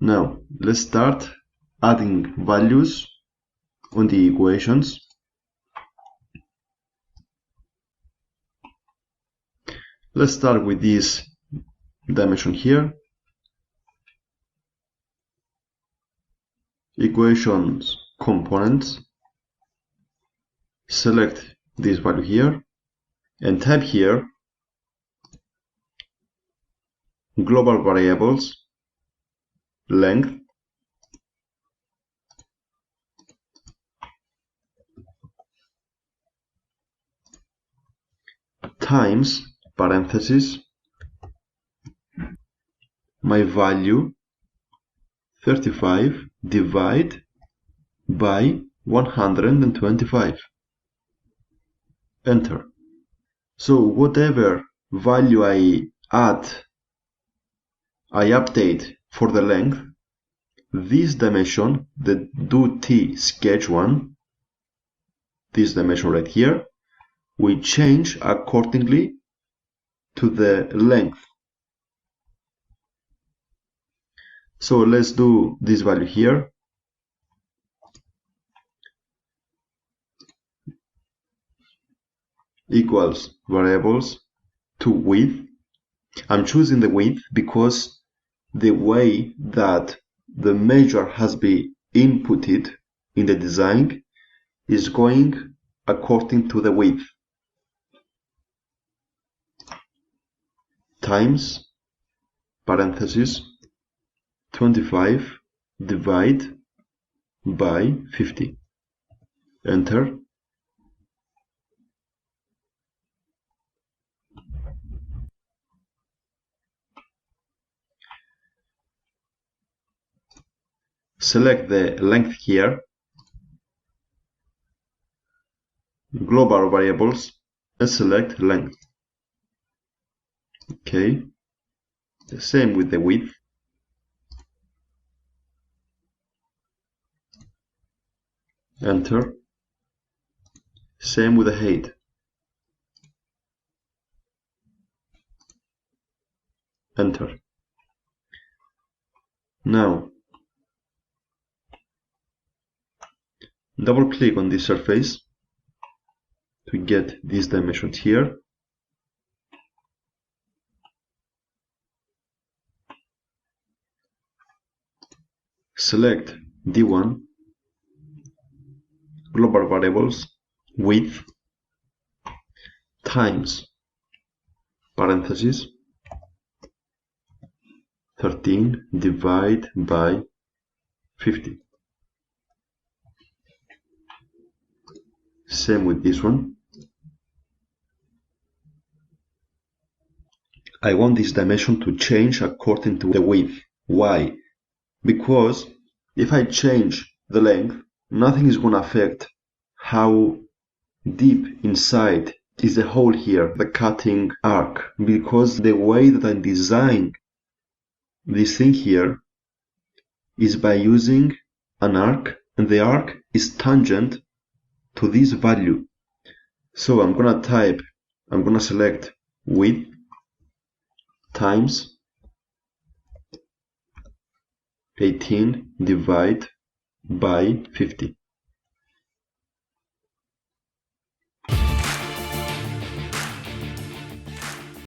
Now let's start adding values on the equations. Let's start with this dimension here. Equations components. Select this value here and type here global variables length times parentheses my value 35 divide by 125. Enter. So whatever value I update for the length, this dimension, the do t sketch one, this dimension right here, will change accordingly to the length. So let's do this value here. Equals variables to width. I'm choosing the width because the way that the measure has been inputted in the design is going according to the width. Times parentheses 25 divide by 50. Enter. Select the length here, global variables, and select length. Okay, the same with the width. Enter. Same with the height. Enter. Now, double click on this surface to get these dimensions here. Select D1, global variables, width, times, parentheses, 13 divide by 50. Same with this one. I want this dimension to change according to the width. Why? Because if I change the length, nothing is going to affect how deep inside is the hole here, the cutting arc. Because the way that I design this thing here is by using an arc, and the arc is tangent to this value. So I'm going to select width times 18 divide by 50.